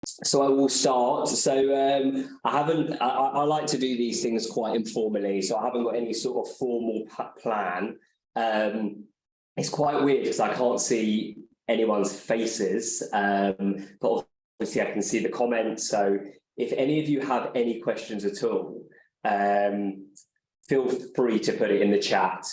So I will start. So I like to do these things quite informally. So I haven't got any sort of formal plan. It's quite weird because I can't see anyone's faces, but obviously I can see the comments. So if any of you have any questions at all, feel free to put it in the chat.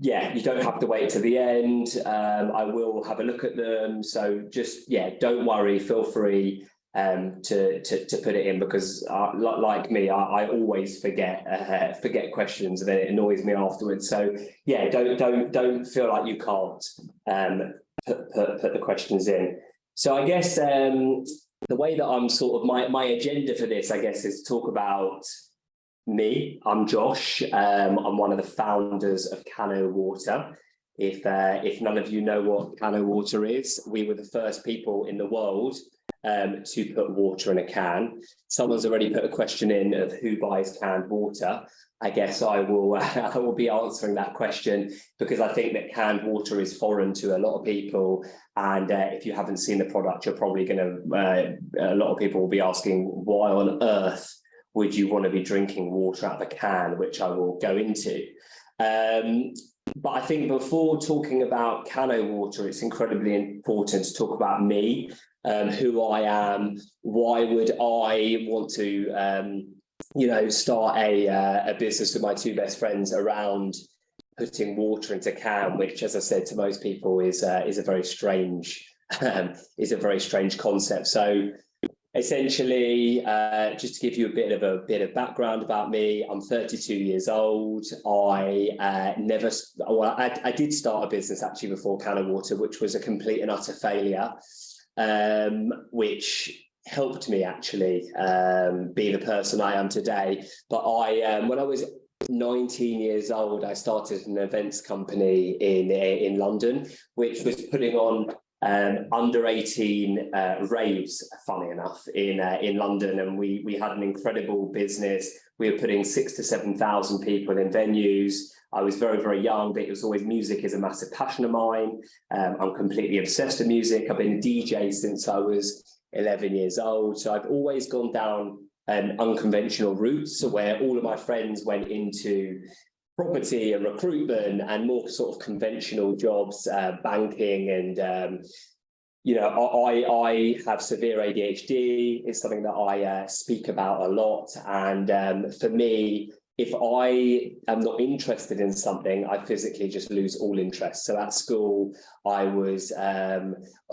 Yeah, you don't have to wait to the end. I will have a look at them. So just, yeah, don't worry, feel free to put it in, because like me, I always forget questions, and then it annoys me afterwards. So yeah, don't feel like you can't put the questions in. So I guess the way that I'm sort of my agenda for this, I guess, is to talk about me. I'm Josh. I'm one of the founders of Cano Water. If none of you know what Cano Water is, we were the first people in the world to put water in a can. Someone's already put a question in of who buys canned water. I guess I will be answering that question, because I think that canned water is foreign to a lot of people. And if you haven't seen the product, you're probably going to, a lot of people will be asking, why on earth would you want to be drinking water out of a can, which I will go into. But I think before talking about Cano Water, it's incredibly important to talk about me, who I am. Why would I want to, start a business with my two best friends around putting water into can, which, as I said, to most people is a very strange concept. So essentially, just to give you a bit of background about me, I'm 32 years old. I did start a business actually before Cano Water, which was a complete and utter failure, which helped me actually be the person I am today. But when I was 19 years old, I started an events company in London, which was putting on under 18 raves, funny enough, in London, and we had an incredible business. We were putting 6,000 to 7,000 people in venues. I was very, very young, but it was always, music is a massive passion of mine. I'm completely obsessed with music. I've been a DJ since I was 11 years old. So I've always gone down unconventional routes, where all of my friends went into property and recruitment and more sort of conventional jobs, banking, and I have severe ADHD. It's something that I speak about a lot, and for me, if I am not interested in something, I physically just lose all interest. So at school, I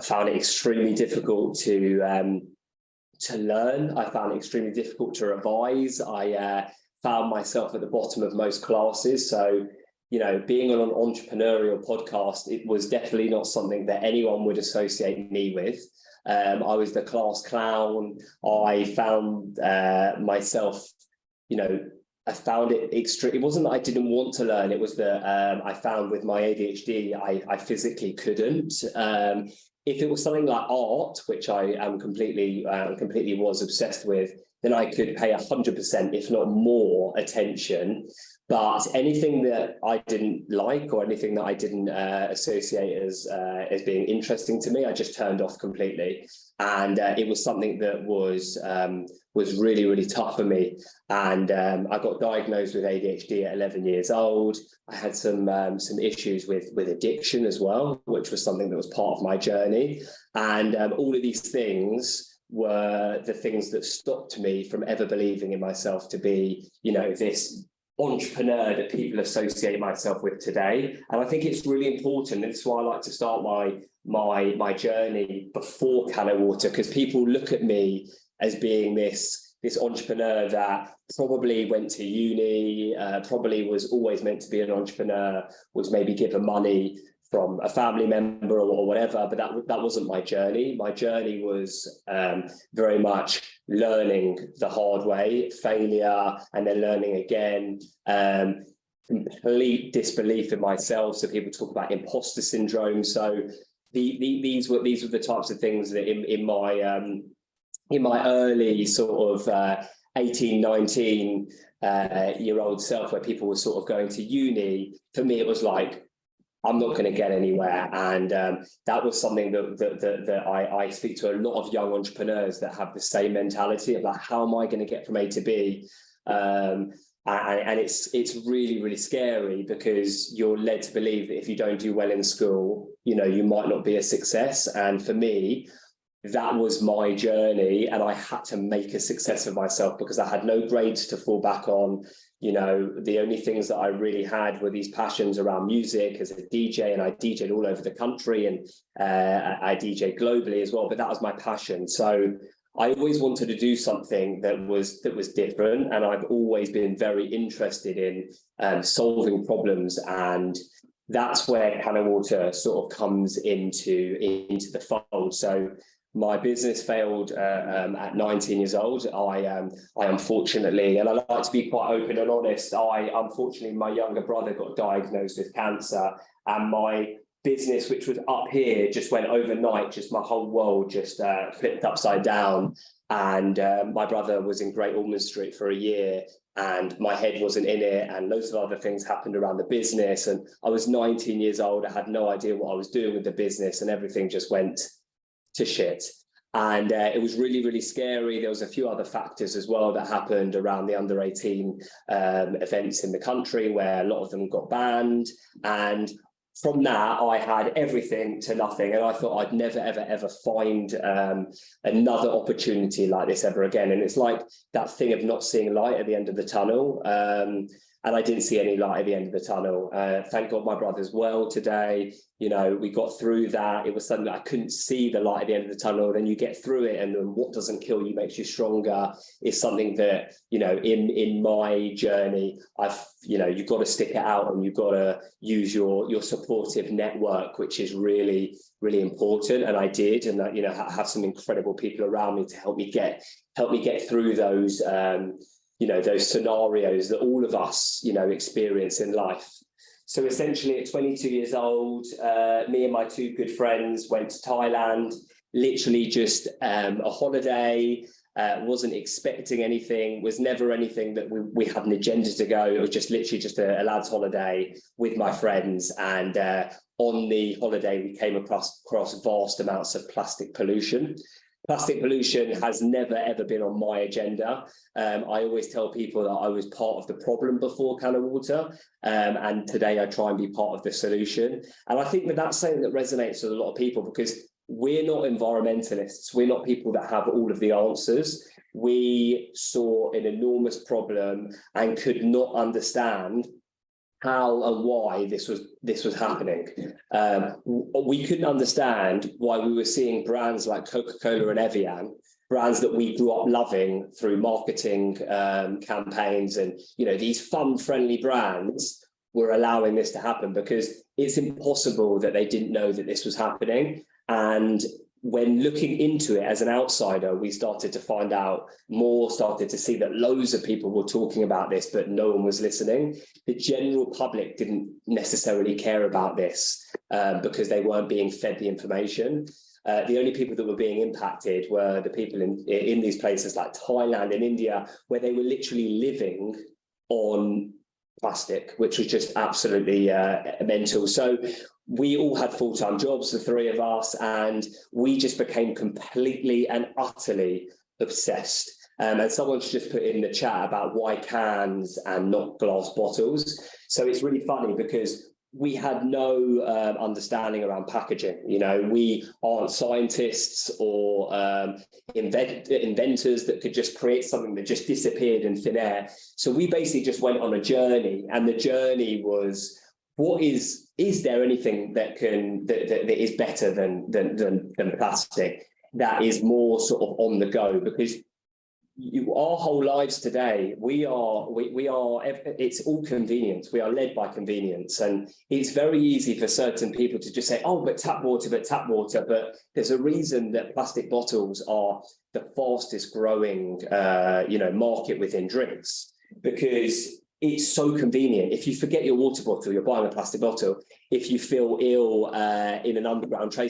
found it extremely difficult to learn. I found it extremely difficult to revise. I found myself at the bottom of most classes. So, being on an entrepreneurial podcast, it was definitely not something that anyone would associate me with. I was the class clown. I found myself, I found it extreme. It wasn't that I didn't want to learn. It was that I found with my ADHD, I physically couldn't. If it was something like art, which I am completely was obsessed with, then I could pay 100%, if not more, attention. But anything that I didn't like, or anything that I didn't associate as being interesting to me, I just turned off completely. And it was something that was really, really tough for me. And I got diagnosed with ADHD at 11 years old. I had some issues with addiction as well, which was something that was part of my journey. And all of these things were the things that stopped me from ever believing in myself to be, this entrepreneur that people associate myself with today. And I think it's really important. That's why I like to start my journey before Cano Water, because people look at me as being this entrepreneur that probably went to uni, probably was always meant to be an entrepreneur, was maybe given money from a family member or whatever, but that wasn't my journey. My journey was very much learning the hard way, failure, and then learning again, complete disbelief in myself. So people talk about imposter syndrome. So these were the types of things that in my early sort of 18, 19 year old self, where people were sort of going to uni, for me, it was like, I'm not going to get anywhere. And that was something that I speak to a lot of young entrepreneurs that have the same mentality of like, how am I going to get from A to B? And it's really, really scary, because you're led to believe that if you don't do well in school, you know, you might not be a success. And for me, that was my journey, and I had to make a success of myself because I had no grades to fall back on. You know, the only things that I really had were these passions around music as a DJ, and I DJed all over the country, and I DJed globally as well, but that was my passion. So I always wanted to do something that was different, and I've always been very interested in solving problems, and that's where Cannon Water sort of comes into the fold. So my business failed at 19 years old. I unfortunately, and I like to be quite open and honest, unfortunately, my younger brother got diagnosed with cancer, and my business, which was up here, just went overnight. Just my whole world just flipped upside down. And my brother was in Great Ormond Street for a year, and my head wasn't in it, and loads of other things happened around the business. And I was 19 years old. I had no idea what I was doing with the business, and everything just went to shit. And it was really, really scary. There was a few other factors as well that happened around the under 18 events in the country, where a lot of them got banned. And from that, I had everything to nothing. And I thought I'd never, ever, ever find another opportunity like this ever again. And it's like that thing of not seeing light at the end of the tunnel. And I didn't see any light at the end of the tunnel. Thank God my brother's well today. You know, we got through that. It was something that I couldn't see the light at the end of the tunnel. Then you get through it, and what doesn't kill you makes you stronger is something that, you know, in my journey, you've got to stick it out, and you've got to use your supportive network, which is really, really important. And I did, and you know, have some incredible people around me to help me get through those those scenarios that all of us, you know, experience in life. So essentially at 22 years old, me and my two good friends went to Thailand, literally just a holiday, wasn't expecting anything, was never anything that we had an agenda to go. It was just literally just a lad's holiday with my friends. And on the holiday, we came across vast amounts of plastic pollution. Plastic pollution has never, ever been on my agenda. I always tell people that I was part of the problem before Cannon Water, and today I try and be part of the solution. And I think that's something that resonates with a lot of people, because we're not environmentalists. We're not people that have all of the answers. We saw an enormous problem and could not understand how and why this was happening. We couldn't understand why we were seeing brands like Coca-Cola and Evian, brands that we grew up loving through marketing campaigns, and you know, these fun, friendly brands were allowing this to happen, because it's impossible that they didn't know that this was happening. And when looking into it as an outsider, we started to find out more, started to see that loads of people were talking about this, but no one was listening. The general public didn't necessarily care about this because they weren't being fed the information. The only people that were being impacted were the people in these places like Thailand and India, where they were literally living on plastic, which was just absolutely mental. So we all had full-time jobs, the three of us, and we just became completely and utterly obsessed. And someone's just put in the chat about why cans and not glass bottles. So it's really funny because we had no understanding around packaging. You know, we aren't scientists or inventors that could just create something that just disappeared in thin air. So we basically just went on a journey, and the journey was, what is there anything that is better than plastic, that is more sort of on the go? Because our whole lives today, we are it's all convenience. We are led by convenience, and it's very easy for certain people to just say, oh, but tap water. But there's a reason that plastic bottles are the fastest growing market within drinks, because it's so convenient. If you forget your water bottle, you're buying a plastic bottle. If you feel ill in an underground train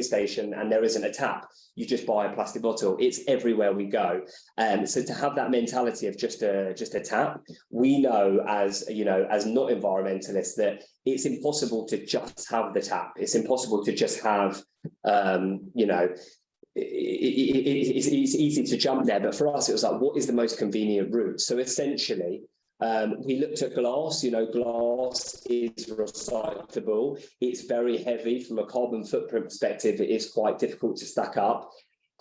station and there isn't a tap, you just buy a plastic bottle. It's everywhere we go. So to have that mentality of just a tap, we know as not environmentalists that it's impossible to just have the tap. It's impossible to just have it's easy to jump there, but for us it was like, what is the most convenient route? So essentially we looked at glass. Glass is recyclable. It's very heavy from a carbon footprint perspective. It is quite difficult to stack up.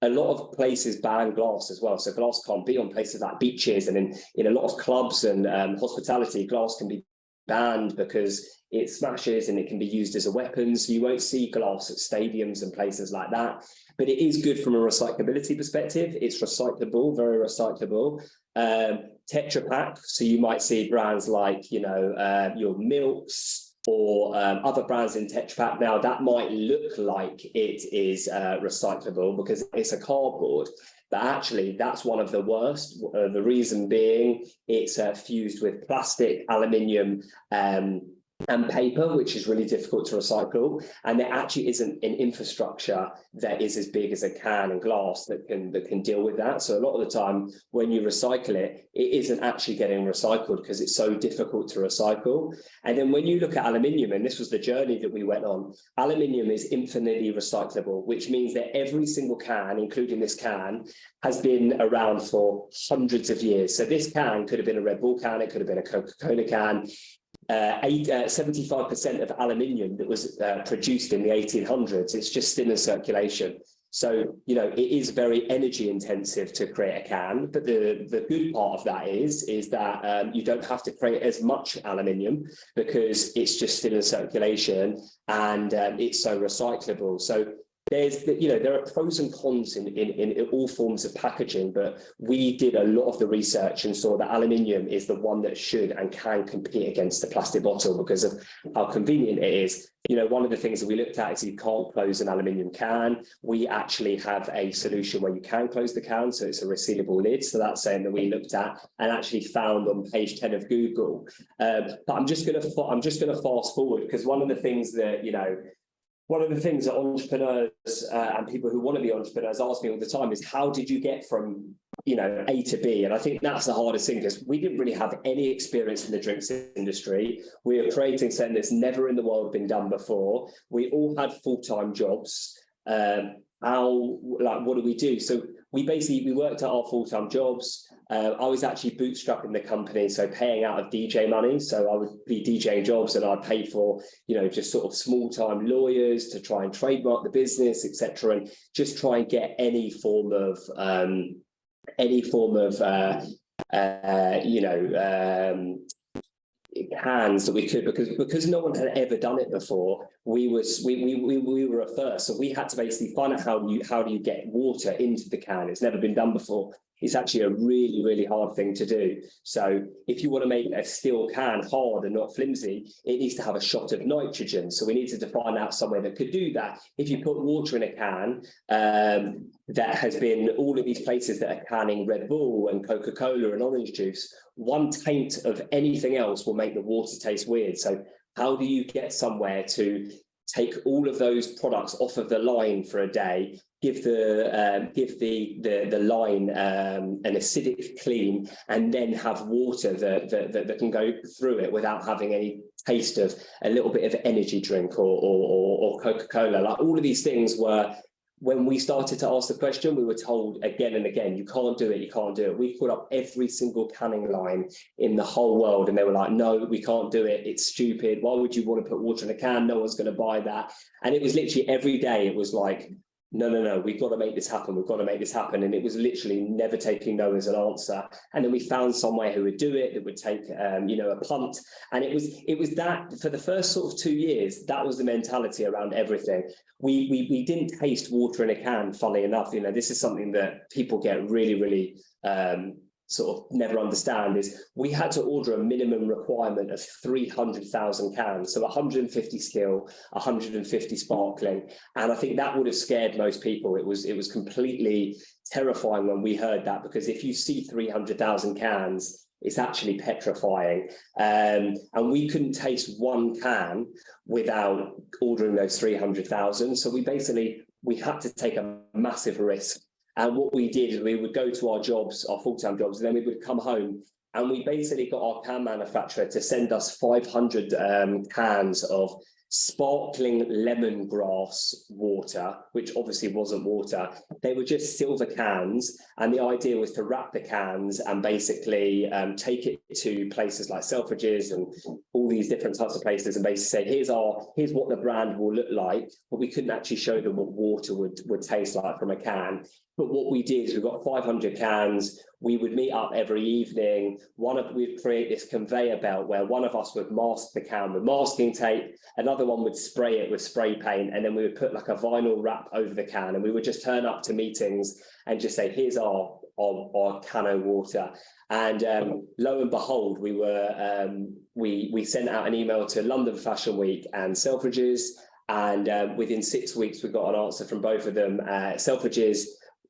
A lot of places ban glass as well, so glass can't be on places like beaches, and in a lot of clubs and hospitality, glass can be banned because it smashes and it can be used as a weapon. So you won't see glass at stadiums and places like that. But it is good from a recyclability perspective. It's recyclable, very recyclable. Tetra Pak, so you might see brands like your Milks or other brands in Tetra Pak. Now that might look like it is recyclable because it's a cardboard, but actually that's one of the worst. The reason being it's fused with plastic, aluminium, and paper, which is really difficult to recycle, and there actually isn't an infrastructure that is as big as a can and glass that can deal with that. So a lot of the time when you recycle it, it isn't actually getting recycled because it's so difficult to recycle. And then when you look at aluminium, and this was the journey that we went on, aluminium is infinitely recyclable, which means that every single can, including this can, has been around for hundreds of years. So this can could have been a Red Bull can, it could have been a Coca-Cola can. 75% of aluminium that was produced in the 1800s, it's just still in circulation. So, it is very energy intensive to create a can, but the good part of that is that you don't have to create as much aluminium because it's just still in circulation, and it's so recyclable. So there are pros and cons in all forms of packaging, but we did a lot of the research and saw that aluminium is the one that should and can compete against the plastic bottle because of how convenient it is. One of the things that we looked at is you can't close an aluminium can. We actually have a solution where you can close the can, so it's a resealable lid. So that's something that we looked at and actually found on page 10 of Google. But I'm just going to fast forward, because one of the things that entrepreneurs and people who want to be entrepreneurs ask me all the time is, how did you get from A to B? And I think that's the hardest thing, because we didn't really have any experience in the drinks industry. We are creating something that's never in the world been done before. We all had full-time jobs. What do we do? So we worked at our full-time jobs. I was actually bootstrapping the company, so paying out of DJ money. So I would be DJing jobs and I'd pay for, just sort of small-time lawyers to try and trademark the business, etc., and just try and get any form of cans that we could, because no one had ever done it before. We were a first, so we had to basically find out how do you get water into the can. It's never been done before. It's actually a really, really hard thing to do. So if you want to make a steel can hard and not flimsy, it needs to have a shot of nitrogen. So we needed to find out somewhere that could do that. If you put water in a can, that has been all of these places that are canning Red Bull and Coca-Cola and orange juice, one taint of anything else will make the water taste weird. So how do you get somewhere to take all of those products off of the line for a day, give the line an acidic clean, and then have water that can go through it without having any taste of a little bit of energy drink or Coca-Cola? Like, all of these things were, when we started to ask the question, we were told again and again, you can't do it, you can't do it. We put up every single canning line in the whole world, and they were like, no, we can't do it. It's stupid. Why would you want to put water in a can? No one's going to buy that. And it was literally every day, it was like, no, we've got to make this happen. We've got to make this happen. And it was literally never taking no as an answer. And then we found somewhere who would do it, that would take, a punt. And it was that for the first sort of 2 years, that was the mentality around everything. We didn't taste water in a can, funnily enough. This is something that people get really, really sort of never understand, is we had to order a minimum requirement of 300,000 cans, so 150 still, 150 sparkling, and I think that would have scared most people. It was completely terrifying when we heard that, because if you see 300,000 cans, It's actually petrifying. And we couldn't taste one can without ordering those 300,000. So we had to take a massive risk. And what we did is we would go to our jobs, our full-time jobs, and then we would come home, and we basically got our can manufacturer to send us 500 cans of sparkling lemongrass water, which obviously wasn't water. They were just silver cans, and the idea was to wrap the cans and basically take it to places like Selfridges and all these different types of places, and basically say, here's what the brand will look like, but we couldn't actually show them what water would taste like from a can. But what we did is we got 500 cans. We would meet up every evening. We'd create this conveyor belt where one of us would mask the can with masking tape, another one would spray it with spray paint, and then we would put like a vinyl wrap over the can, and we would just turn up to meetings and just say, here's our can of water. And lo and behold, we sent out an email to London Fashion Week and Selfridges, and within 6 weeks we got an answer from both of them. Selfridges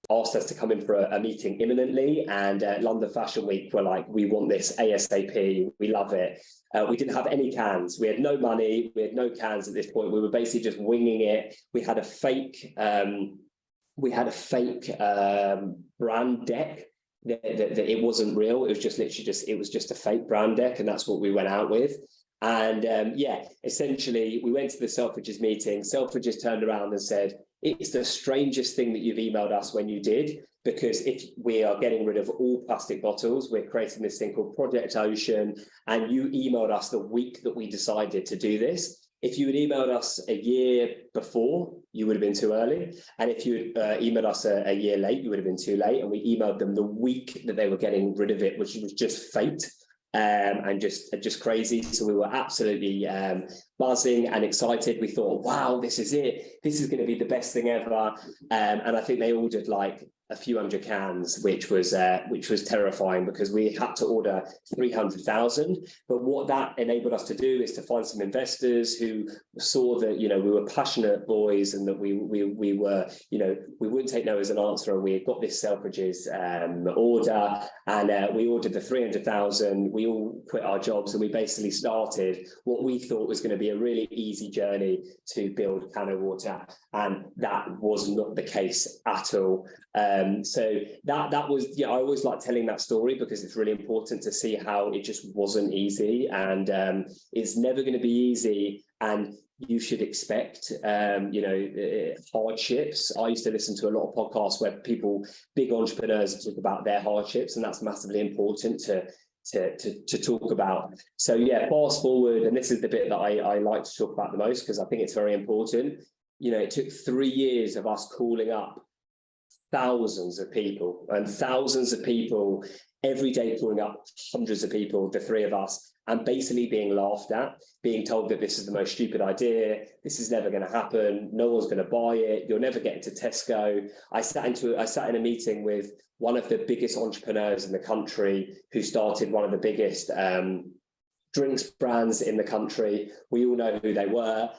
asked us to come in for a meeting imminently, and London Fashion Week were like, we want this ASAP, we love it. We didn't have any cans, we had no money, we had no cans at this point. We were basically just winging it. We had a fake brand deck that it wasn't real. It was just literally just a fake brand deck, and that's what we went out with. And essentially we went to the Selfridges meeting. Selfridges turned around and said, it's the strangest thing that you've emailed us when you did, because if we are getting rid of all plastic bottles, we're creating this thing called Project Ocean, and you emailed us the week that we decided to do this. If you had emailed us a year before, you would have been too early. And if you had emailed us a year late, you would have been too late. And we emailed them the week that they were getting rid of it, which was just fate. And just crazy. So we were absolutely buzzing and excited. We thought, wow, this is it. This is going to be the best thing ever. And I think they ordered like a few hundred cans, which was terrifying, because we had to order 300,000. But what that enabled us to do is to find some investors who saw that, we were passionate boys, and that we were, we wouldn't take no as an answer. And we had got this Selfridges order, and we ordered the 300,000. We all quit our jobs, and we basically started what we thought was going to be a really easy journey to build Can of Water, and that was not the case at all. So that was, I always like telling that story, because it's really important to see how it just wasn't easy, and it's never going to be easy. And you should expect, hardships. I used to listen to a lot of podcasts where big entrepreneurs talk about their hardships, and that's massively important to talk about. So yeah, fast forward, and this is the bit that I like to talk about the most, because I think it's very important. It took 3 years of us calling up thousands of people every day, calling up hundreds of people, the three of us, and basically being laughed at, being told that this is the most stupid idea, this is never going to happen, no one's going to buy it, you'll never get into Tesco. I sat in a meeting with one of the biggest entrepreneurs in the country, who started one of the biggest drinks brands in the country. We all know who they were,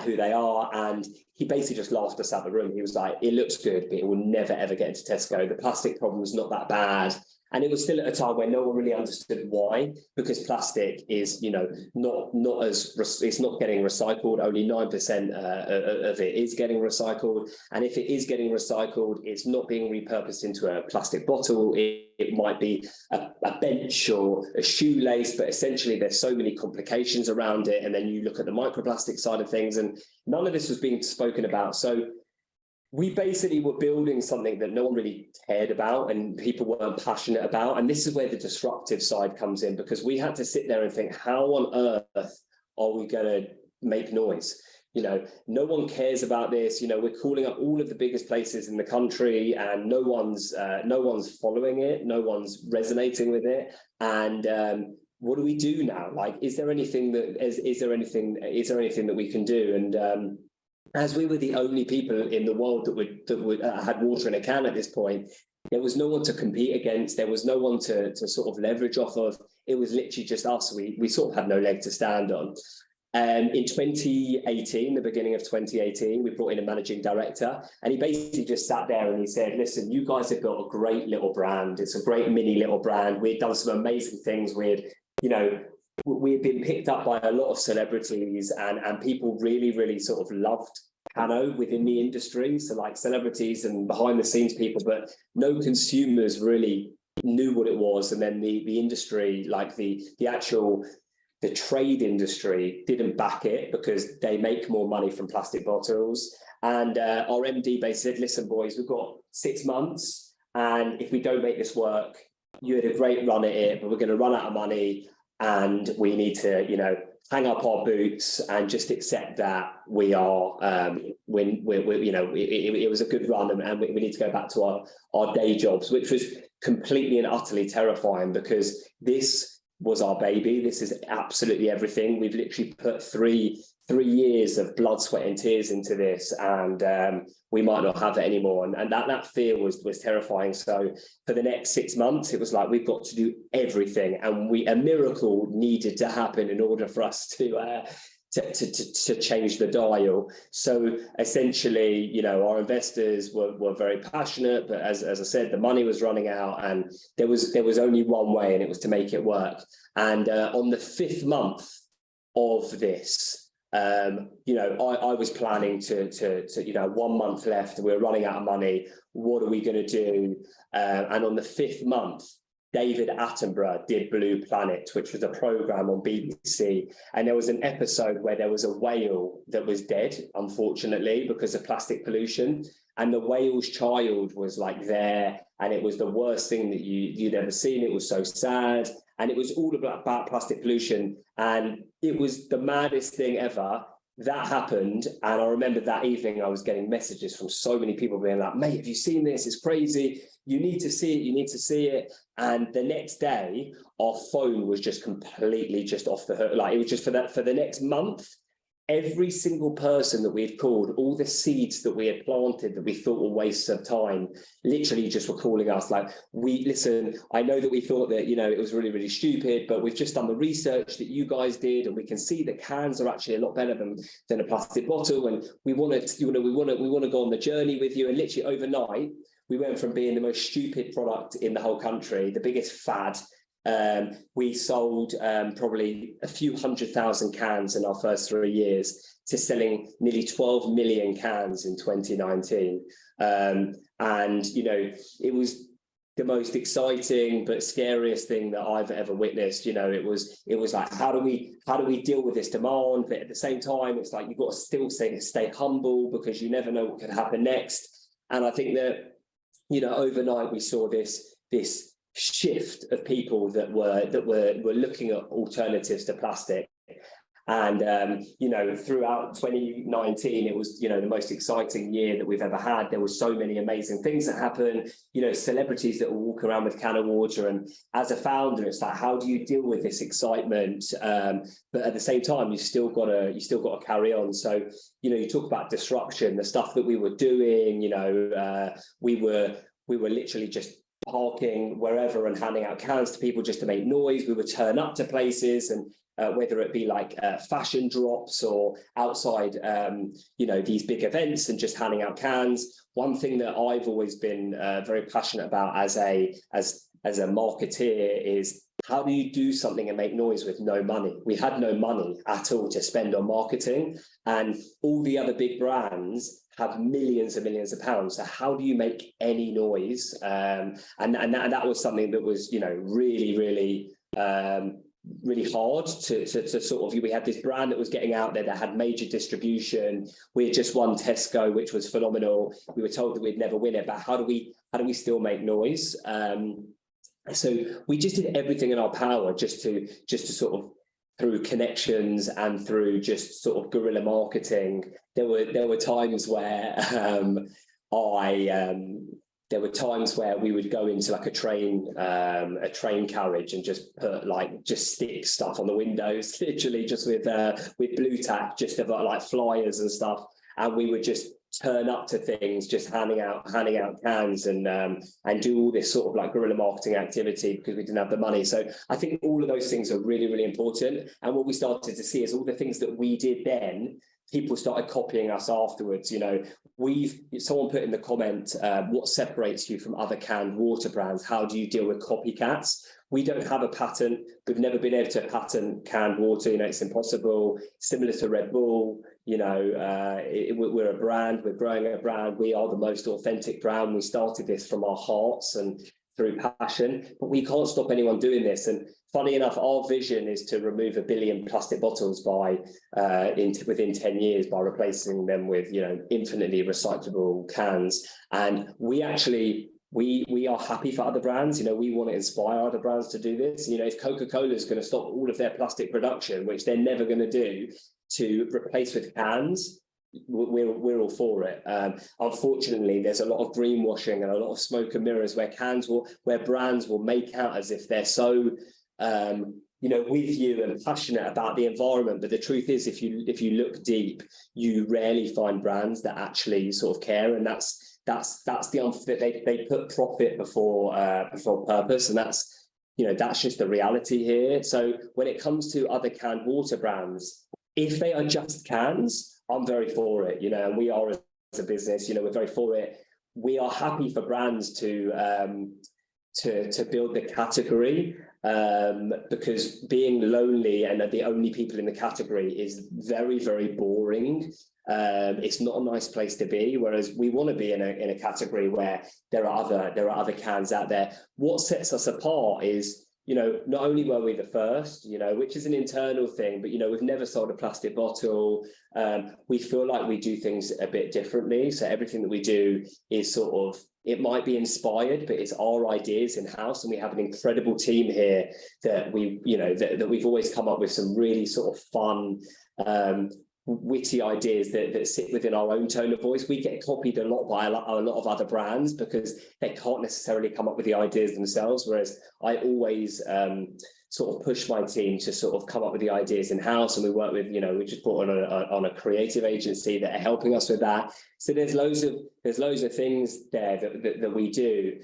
who they are, and he basically just laughed us out the room. He was like, it looks good, but it will never ever get into Tesco. The plastic problem is not that bad. And it was still at a time where no one really understood why, because plastic is, it's not getting recycled. Only 9% of it is getting recycled. And if it is getting recycled, it's not being repurposed into a plastic bottle. It might be a bench or a shoelace, but essentially there's so many complications around it. And then you look at the microplastic side of things, and none of this was being spoken about. So we basically were building something that no one really cared about and people weren't passionate about. And this is where the disruptive side comes in, because we had to sit there and think, how on earth are we going to make noise? No one cares about this. We're calling up all of the biggest places in the country, and no one's following it. No one's resonating with it. And what do we do now? Like, is there anything that we can do? And as we were the only people in the world that had water in a can at this point, there was no one to compete against. There was no one to sort of leverage off of. It was literally just us. We sort of had no leg to stand on. In 2018, the beginning of 2018, we brought in a managing director, and he basically just sat there and he said, listen, you guys have built a great little brand. It's a great mini little brand. We've done some amazing things. We've been picked up by a lot of celebrities, and people really, really sort of loved Cano within the industry. So like celebrities and behind the scenes people, but no consumers really knew what it was. And then the industry, like the trade industry didn't back it because they make more money from plastic bottles. And our MD basically said, listen, boys, we've got 6 months. And if we don't make this work, you had a great run at it, but we're going to run out of money. And we need to, hang up our boots and just accept that we are, it was a good run, and we need to go back to our day jobs, which was completely and utterly terrifying, because this was our baby. This is absolutely everything. We've literally put three years of blood, sweat and tears into this, and we might not have it anymore. And that fear was terrifying. So for the next 6 months, it was like, we've got to do everything, and a miracle needed to happen in order for us to change the dial. So essentially, our investors were very passionate, but as I said, the money was running out, and there was only one way, and it was to make it work. And on the 5th month of this, I was planning to 1 month left, we're running out of money, what are we going to do? And on the 5th month, David Attenborough did Blue Planet, which was a program on BBC. And there was an episode where there was a whale that was dead, unfortunately, because of plastic pollution. And the whale's child was like there, and it was the worst thing that you'd ever seen. It was so sad. And it was all about plastic pollution. And it was the maddest thing ever. That happened. And I remember that evening, I was getting messages from so many people being like, mate, have you seen this? It's crazy. You need to see it. You need to see it. And the next day, our phone was just completely just off the hook. Like, it was just for the next month, every single person that we had called, all the seeds that we had planted that we thought were wastes of time, literally just were calling us like, listen, I know that we thought that, it was really, really stupid, but we've just done the research that you guys did, and we can see that cans are actually a lot better than a plastic bottle. And we want to go on the journey with you. And literally overnight, we went from being the most stupid product in the whole country, the biggest fad. We sold probably a few 100,000 cans in our first 3 years, to selling nearly 12 million cans in 2019. And, it was the most exciting but scariest thing that I've ever witnessed. It was like, how do we deal with this demand? But at the same time, it's like, you've got to still stay humble, because you never know what could happen next. And I think that, overnight we saw this shift of people that were looking at alternatives to plastic. And throughout 2019, it was the most exciting year that we've ever had. There were so many amazing things that happened, celebrities that will walk around with can of water. And as a founder, it's like, how do you deal with this excitement? But at the same time, you still got to carry on. So you talk about disruption, the stuff that we were doing. We were literally just parking wherever and handing out cans to people just to make noise. We would turn up to places, and whether it be like fashion drops or outside, these big events, and just handing out cans. One thing that I've always been very passionate about as a marketeer is, how do you do something and make noise with no money? We had no money at all to spend on marketing, and all the other big brands have millions and millions of pounds. So how do you make any noise? And that was something that was, really, really, really hard to sort of. We had this brand that was getting out there, that had major distribution. We had just won Tesco, which was phenomenal. We were told that we'd never win it, but how do we still make noise? So we just did everything in our power just to sort of, through connections and through just sort of guerrilla marketing. There were times where there were times where we would go into like a train carriage and just put just stick stuff on the windows, literally just with blue tack, just about like flyers and stuff. And we would just turn up to things just handing out cans and do all this sort of like guerrilla marketing activity because we didn't have the money. So I think all of those things are really, really important. And what we started to see is all the things that we did then, people started copying us afterwards. You know, someone put in the comment, what separates you from other canned water brands? How do you deal with copycats? We don't have a patent. We've never been able to patent canned water. You know, it's impossible. Similar to Red Bull, you know, we're a brand. We're growing a brand. We are the most authentic brand. We started this from our hearts and through passion, but we can't stop anyone doing this. And funny enough, our vision is to remove 1 billion plastic bottles by within 10 years by replacing them with, you know, infinitely recyclable cans. And we actually we are happy for other brands. You know, we want to inspire other brands to do this. You know, if Coca-Cola is going to stop all of their plastic production, which they're never going to do, to replace with cans, we're all for it. Unfortunately, there's a lot of greenwashing and a lot of smoke and mirrors where brands will make out as if they're so you know, with you and passionate about the environment. But the truth is, if you look deep, you rarely find brands that actually sort of care. And that's the they put profit before purpose, and that's, you know, that's just the reality here. So when it comes to other canned water brands, if they are just cans, I'm very for it, you know, and we are as a business, you know, we're very for it. We are happy for brands to build the category, because being lonely and the only people in the category is very, very boring. It's not a nice place to be, whereas we want to be in a category where there are other cans out there. What sets us apart is, you know, not only were we the first, you know, which is an internal thing, but, you know, we've never sold a plastic bottle. We feel like we do things a bit differently. So everything that we do is sort of, it might be inspired, but it's our ideas in-house. And we have an incredible team here that that we've always come up with some really sort of fun, witty ideas that sit within our own tone of voice. We get copied a lot by a lot of other brands because they can't necessarily come up with the ideas themselves, whereas I always sort of push my team to sort of come up with the ideas in-house. And we work with, you know, we just brought on a creative agency that are helping us with that. So there's loads of things there that we do.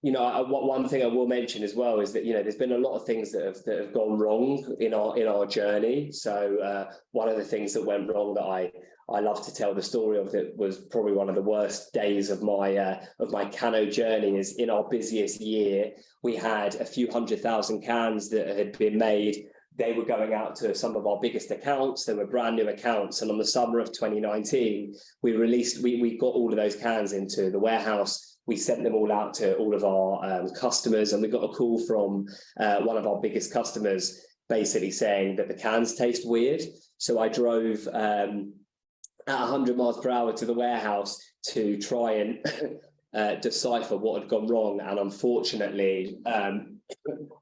You know, one thing I will mention as well is that, you know, there's been a lot of things that have gone wrong in our journey. So one of the things that went wrong that I love to tell the story of, that was probably one of the worst days of my cano journey, is in our busiest year, we had a few 100,000 cans that had been made. They were going out to some of our biggest accounts. They were brand new accounts. And on the summer of 2019, we got all of those cans into the warehouse. We sent them all out to all of our customers, and we got a call from one of our biggest customers basically saying that the cans taste weird. So I drove at 100 miles per hour to the warehouse to try and decipher what had gone wrong. And unfortunately,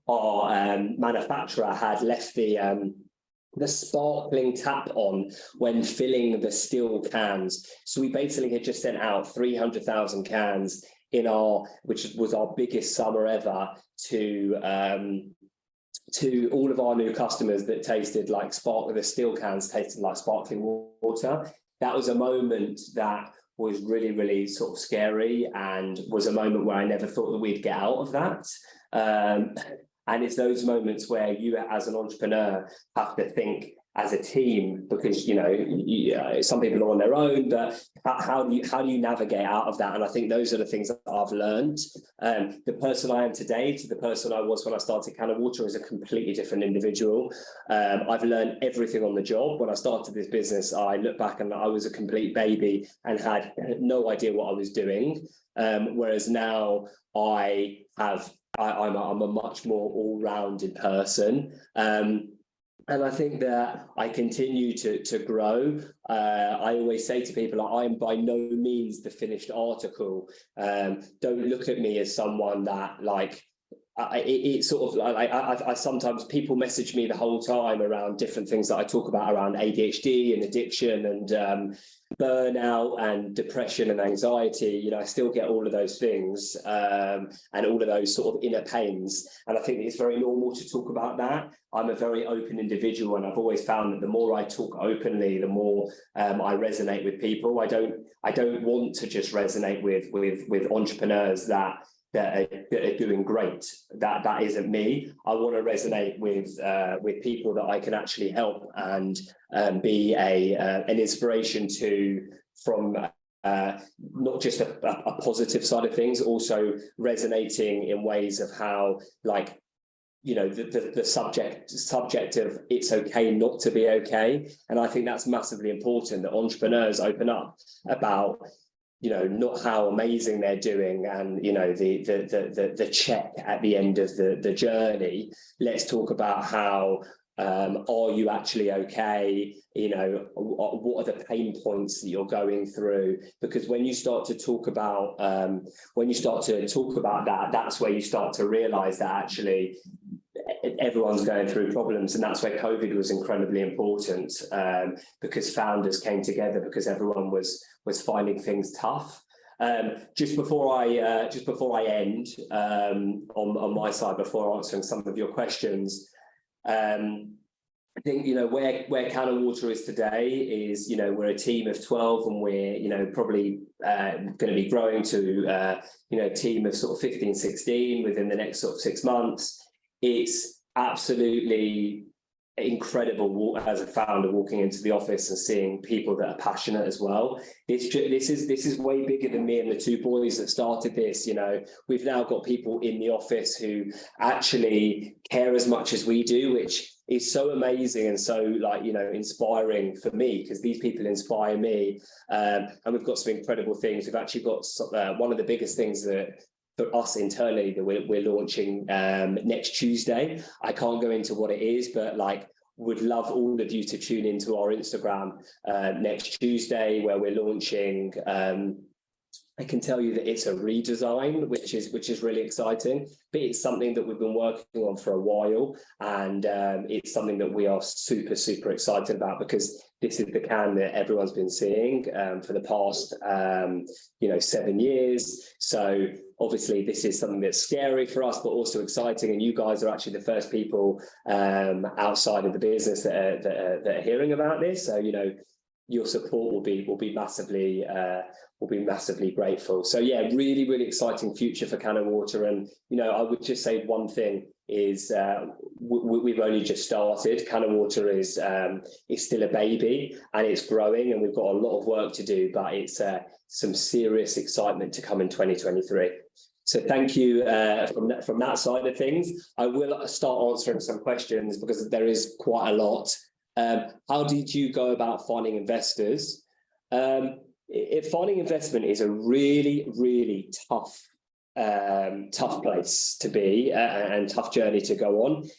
our manufacturer had left the sparkling tap on when filling the still cans. So we basically had just sent out 300,000 cans which was our biggest summer ever, to all of our new customers that tasted like the still cans tasted like sparkling water. That was a moment that was really, really sort of scary, and was a moment where I never thought that we'd get out of that. And it's those moments where you, as an entrepreneur, have to think as a team, because, you know, some people are on their own, but how do you navigate out of that? And I think those are the things that I've learned. The person I am today to the person I was when I started Can of Water is a completely different individual. I've learned everything on the job. When I started this business, I look back and I was a complete baby and had no idea what I was doing. Whereas now I'm a much more all-rounded person. And I think that I continue to grow. I always say to people, I am by no means the finished article. Don't look at me as someone that, like, it's sort of like I sometimes people message me the whole time around different things that I talk about around ADHD and addiction and burnout and depression and anxiety. You know, I still get all of those things and all of those sort of inner pains. And I think it's very normal to talk about that. I'm a very open individual, and I've always found that the more I talk openly, the more I resonate with people. I don't want to just resonate with entrepreneurs that are doing great. That isn't me. I want to resonate with people that I can actually help and be an inspiration to, from not just a positive side of things, also resonating in ways of how, like, you know, the subject of it's okay not to be okay. And I think that's massively important, that entrepreneurs open up about, you know, not how amazing they're doing and, you know, the check at the end of the journey. Let's talk about how are you actually okay? You know, what are the pain points that you're going through? Because when you start to talk about that, that's where you start to realize that actually everyone's going through problems. And that's where COVID was incredibly important, because founders came together, because everyone was finding things tough. Just before I end on my side, before answering some of your questions, I think, you know, where Cannon Water is today is, you know, we're a team of 12, and we're, you know, probably going to be growing to you know, a team of sort of 15, 16 within the next sort of 6 months. It's absolutely incredible as a founder walking into the office and seeing people that are passionate as well. This is way bigger than me and the two boys that started this. You know, we've now got people in the office who actually care as much as we do, which is so amazing and so, like, you know, inspiring for me, because these people inspire me. And we've got some incredible things. We've actually got one of the biggest things that for us internally that we're launching next Tuesday. I can't go into what it is, but like, would love all of you to tune into our Instagram next Tuesday, where we're launching. I can tell you that it's a redesign, which is really exciting, but it's something that we've been working on for a while, and it's something that we are super, super excited about, because this is the can that everyone's been seeing for the past, you know, 7 years. So obviously this is something that's scary for us, but also exciting. And you guys are actually the first people outside of the business that are hearing about this. So, you know, your support will be massively grateful. So yeah, really, really exciting future for Cannon Water. And, you know, I would just say one thing is we've only just started. Cannon Water is still a baby, and it's growing, and we've got a lot of work to do, but it's some serious excitement to come in 2023. So thank you from that side of things. I will start answering some questions, because there is quite a lot. How did you go about finding investors? Finding investment is a really, really tough place to be and tough journey to go on.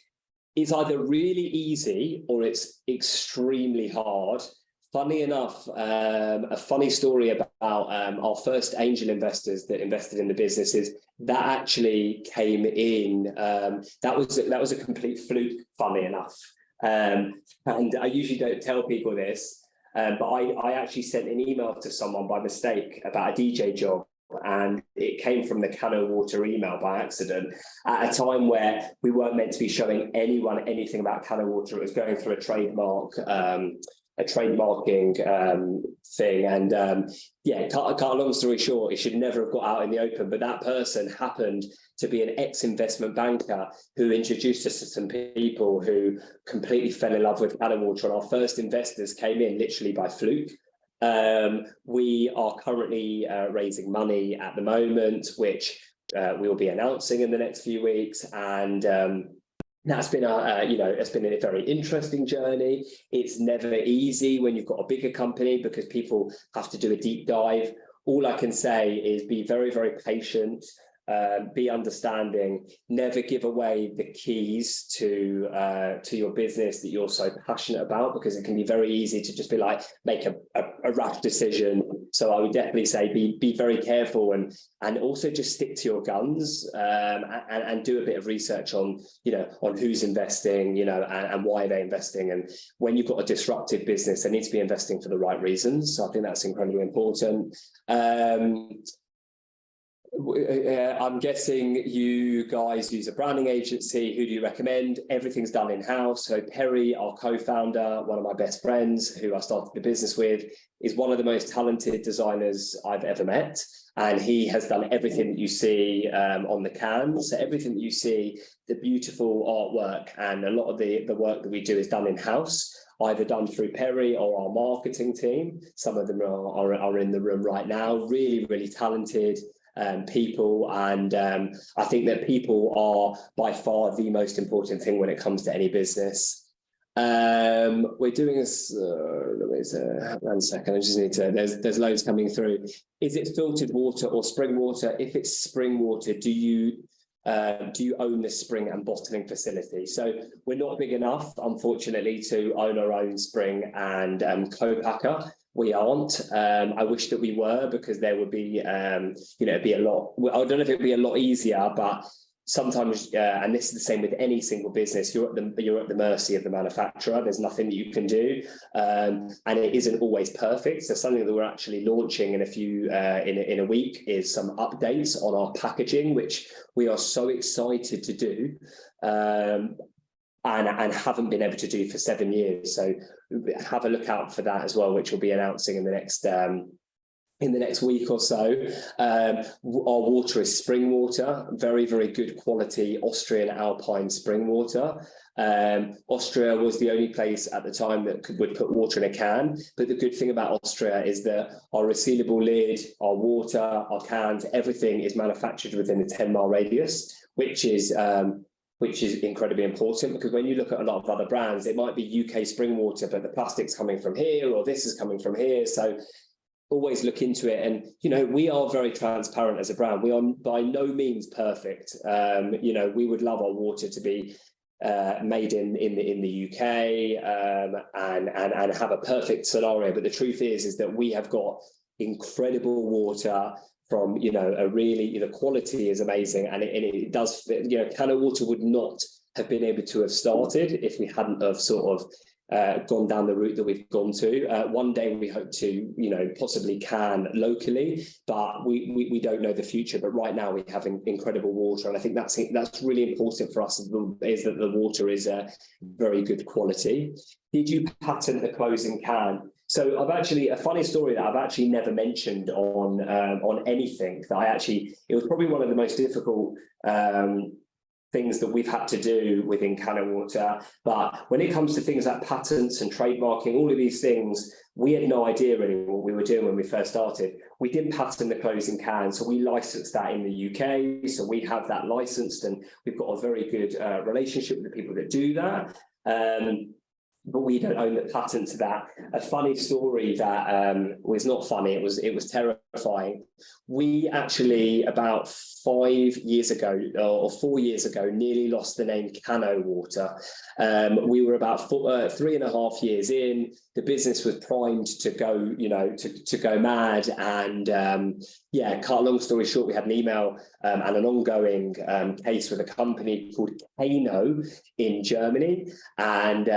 It's either really easy or it's extremely hard. Funny enough, a funny story about our first angel investors that invested in the business is that actually came in. That was a complete fluke, funny enough. And I usually don't tell people this, but I actually sent an email to someone by mistake about a DJ job, and it came from the Cannon Water email by accident at a time where we weren't meant to be showing anyone anything about Cannon Water. It was going through a trademarking thing, and yeah, cut a long story short, it should never have got out in the open, but that person happened to be an ex-investment banker who introduced us to some people who completely fell in love with Cannon Water, and our first investors came in literally by fluke. We are currently raising money at the moment, which we'll be announcing in the next few weeks, and that's been it's been a very interesting journey. It's never easy when you've got a bigger company, because people have to do a deep dive. All I can say is be very, very patient, be understanding, never give away the keys to your business that you're so passionate about, because it can be very easy to just be like, make a rash decision So I would definitely say be very careful, and also just stick to your guns, and do a bit of research on, on who's investing, and why they're investing. And when you've got a disruptive business, they need to be investing for the right reasons. So I think that's incredibly important. I'm guessing you guys use a branding agency. Who do you recommend? Everything's done in-house. So Perry, our co-founder, one of my best friends who I started the business with, is one of the most talented designers I've ever met. And he has done everything that you see on the cans. So everything that you see, the beautiful artwork and a lot of the work that we do is done in-house, either done through Perry or our marketing team. Some of them are in the room right now. Really, really talented people, and I think that people are by far the most important thing when it comes to any business. We're doing this. One second. I just need to. There's loads coming through. Is it filtered water or spring water? If it's spring water, do you own the spring and bottling facility? So we're not big enough, unfortunately, to own our own spring and co-packer. We aren't. I wish that we were, because there would be, it'd be a lot. I don't know if it'd be a lot easier, but sometimes, and this is the same with any single business, you're at the mercy of the manufacturer. There's nothing that you can do, and it isn't always perfect. So something that we're actually launching in a week is some updates on our packaging, which we are so excited to do. And haven't been able to do for 7 years. So have a look out for that as well, which we'll be announcing in the next week or so. Our water is spring water, very, very good quality Austrian alpine spring water. Austria was the only place at the time that would put water in a can. But the good thing about Austria is that our resealable lid, our water, our cans, everything is manufactured within a 10-mile radius, which is incredibly important, because when you look at a lot of other brands, it might be UK spring water, but the plastic's coming from here, or this is coming from here. So always look into it. And, we are very transparent as a brand. We are by no means perfect. We would love our water to be made in the UK, and have a perfect scenario. But the truth is that we have got incredible water from, the quality is amazing, and it does, can of water would not have been able to have started if we hadn't have sort of gone down the route that we've gone to. One day we hope to, possibly can locally, but we don't know the future. But right now we have incredible water, and I think that's really important for us, is that the water is very good quality. Did you patent the closing can? So a funny story that I've actually never mentioned on anything, that it was probably one of the most difficult things that we've had to do within Can of Water. But when it comes to things like patents and trademarking, all of these things, we had no idea really what we were doing when we first started. We didn't patent the closing can, so we licensed that in the UK. So we have that licensed, and we've got a very good relationship with the people that do that. But we don't own the patent to that. A funny story that was not funny, it was terrifying. We actually, about 5 years ago or 4 years ago, nearly lost the name Cano Water. We were about 3.5 years in. The business was primed to go, to go mad. And cut a long story short, we had an email and an ongoing case with a company called Kano in Germany, and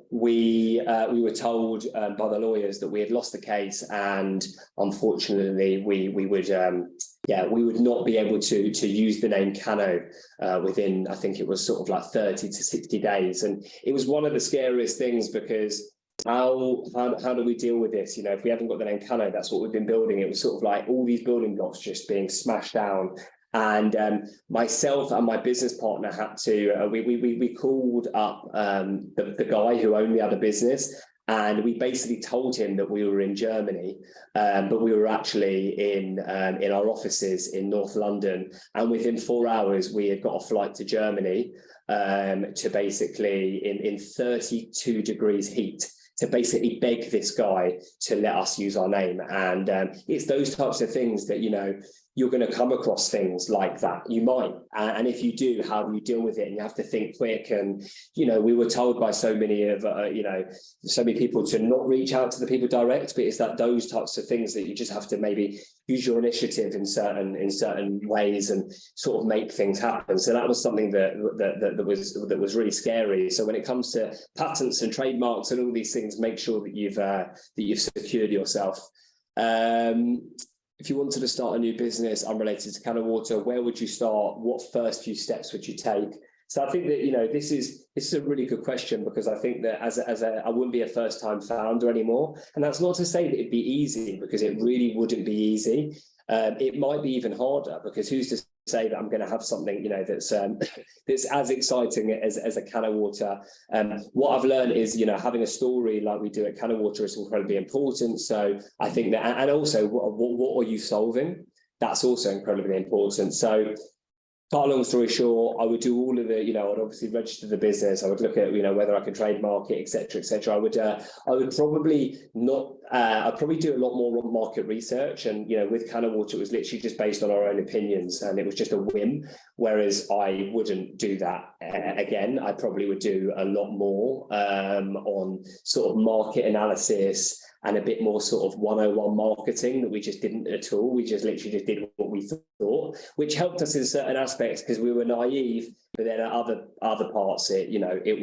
we were told by the lawyers that we had lost the case, and unfortunately we would not be able to use the name Cano within, I think it was sort of like 30 to 60 days. And it was one of the scariest things, because how do we deal with this? If we haven't got the name Cano, that's what we've been building. It was sort of like all these building blocks just being smashed down. And myself and my business partner had to, we called up the guy who owned the other business, and we basically told him that we were in Germany, but we were actually in our offices in North London. And within 4 hours, we had got a flight to Germany to basically in 32 degrees heat, to basically beg this guy to let us use our name. And it's those types of things that, you're going to come across things like that. You might. And if you do, how do you deal with it? And you have to think quick. And, you know, we were told by so many people to not reach out to the people direct, but it's that those types of things that you just have to maybe use your initiative in certain ways and sort of make things happen. So that was something that was really scary. So when it comes to patents and trademarks and all these things, make sure that you've secured yourself. If you wanted to start a new business unrelated to Can of Water, where would you start? What first few steps would you take? So I think that, you know, this is a really good question, because I think that I wouldn't be a first-time founder anymore. And that's not to say that it'd be easy, because it really wouldn't be easy. It might be even harder, because who's to say that I'm going to have something, you know, that's as exciting as a Can of Water. What I've learned is, you know, having a story like we do at Can of Water is incredibly important. So I think that, and also what are you solving? That's also incredibly important. So cut a long story short, I would do all of the, you know, I'd obviously register the business. I would look at, you know, whether I could trademark it, etc., etc. I would probably not. I'd probably do a lot more market research. And, you know, with Can of Water, it was literally just based on our own opinions, and it was just a whim. Whereas I wouldn't do that again. I probably would do a lot more on sort of market analysis and a bit more sort of 101 marketing that we just didn't at all. We just literally just did what we thought, which helped us in certain aspects because we were naive. But then at other parts, it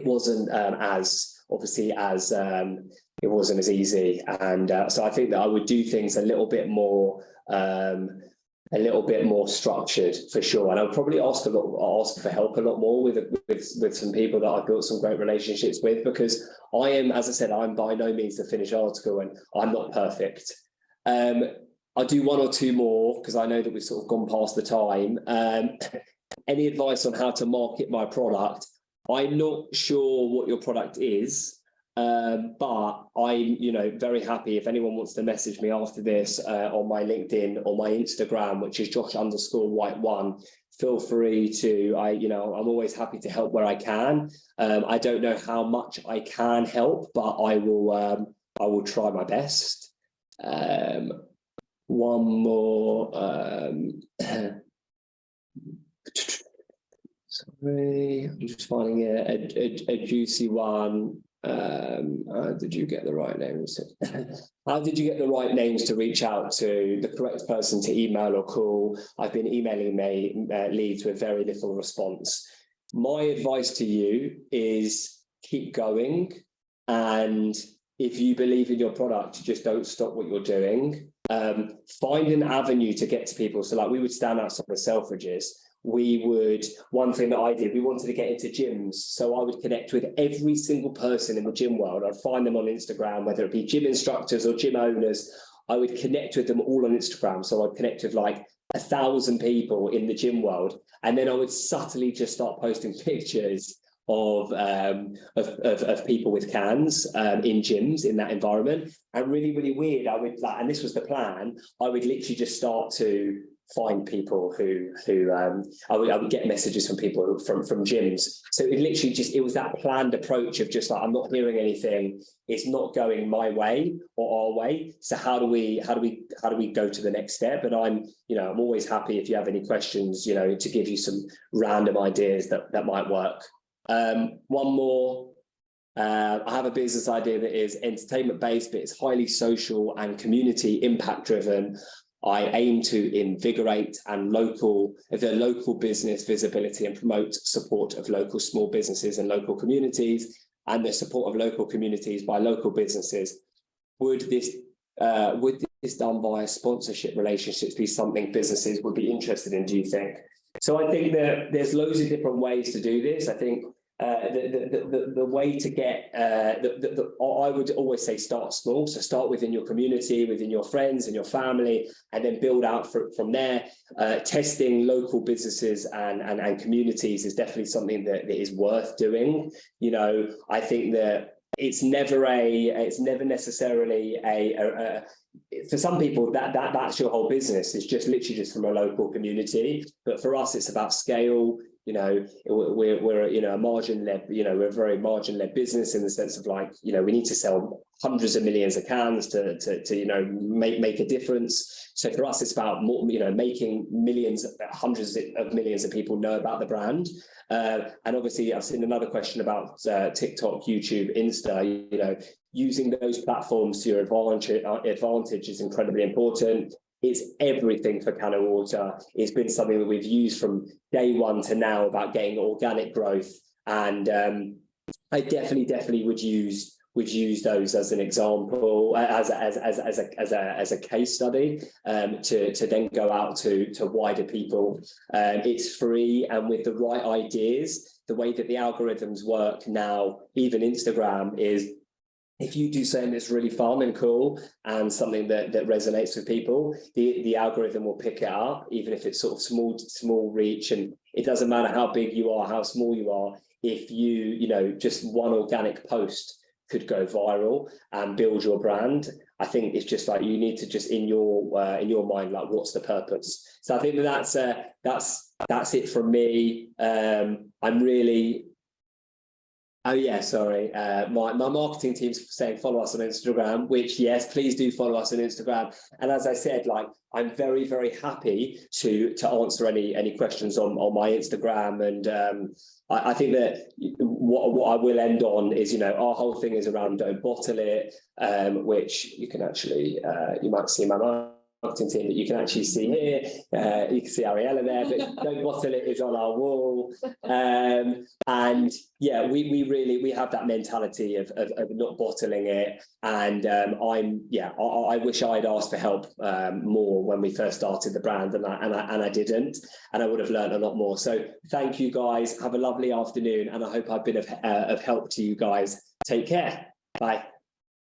wasn't as obviously as it wasn't as easy. And so I think that I would do things a little bit more structured for sure. And I'll probably ask for help a lot more with some people that I've built some great relationships with, because I am, as I said, I'm by no means the finished article, and I'm not perfect. I'll do one or two more because I know that we've sort of gone past the time. Any advice on how to market my product? I'm not sure what your product is. But I'm, you know, very happy if anyone wants to message me after this on my LinkedIn or my Instagram, which is Josh_White1. Feel free to, I'm always happy to help where I can. I don't know how much I can help, but I will try my best. One more. Sorry, I'm just finding a juicy one. Did you get the right names? How did you get the right names to reach out to the correct person to email or call? I've been emailing leads with very little response. My advice to you is keep going, and if you believe in your product, just don't stop what you're doing. Find an avenue to get to people. So like we would stand outside the Selfridges. One thing that I did, we wanted to get into gyms. So I would connect with every single person in the gym world. I'd find them on Instagram, whether it be gym instructors or gym owners. I would connect with them all on Instagram. So I'd connect with like 1,000 people in the gym world. And then I would subtly just start posting pictures of people with cans in gyms in that environment. And really, really weird, I would like, and this was the plan, I would literally just start to find people who I would get messages from people from gyms. So it literally it was that planned approach of just like, I'm not hearing anything, it's not going my way or our way. So how do we go to the next step? And I'm always happy if you have any questions, to give you some random ideas that might work. One more. I have a business idea that is entertainment based, but it's highly social and community impact driven. I aim to invigorate the local business visibility and promote support of local small businesses and local communities, and the support of local communities by local businesses. Would this done via sponsorship relationships be something businesses would be interested in, do you think? So I think that there's loads of different ways to do this. I think the way to get I would always say start small. So start within your community, within your friends and your family, and then build out from there. Testing local businesses and communities is definitely something that is worth doing. I think that it's never necessarily for some people that's your whole business. It's just literally just from a local community. But for us, it's about scale. we're a margin-led, we're a very margin-led business in the sense of like, we need to sell hundreds of millions of cans to make a difference. So for us, it's about more, making millions, hundreds of millions of people know about the brand. And obviously, I've seen another question about TikTok, YouTube, Insta. Using those platforms to your advantage is incredibly important. It's everything for Can of Water. It's been something that we've used from day one to now about getting organic growth. And I definitely would use those as an example, as a case study, to then go out to wider people. It's free, and with the right ideas, the way that the algorithms work now, even Instagram, is if you do something that's really fun and cool and something that resonates with people, the algorithm will pick it up, even if it's sort of small reach. And it doesn't matter how big you are, how small you are, if just one organic post could go viral and build your brand. I think it's just like, you need to just in your mind, like, what's the purpose? So I think that's it from me. I'm really. Oh yeah, sorry. My marketing team's saying follow us on Instagram, which, yes, please do follow us on Instagram. And as I said, like, I'm very, very happy to answer any questions on my Instagram. And I think that what I will end on is, our whole thing is around don't bottle it, which you can actually, you might see my marketing team that you can actually see here. You can see Ariella there, but don't bottle it is on our wall. And yeah, we have that mentality of not bottling it. And I wish I'd asked for help more when we first started the brand, and I didn't, and I would have learned a lot more. So thank you guys. Have a lovely afternoon, and I hope I've been of help to you guys. Take care. Bye.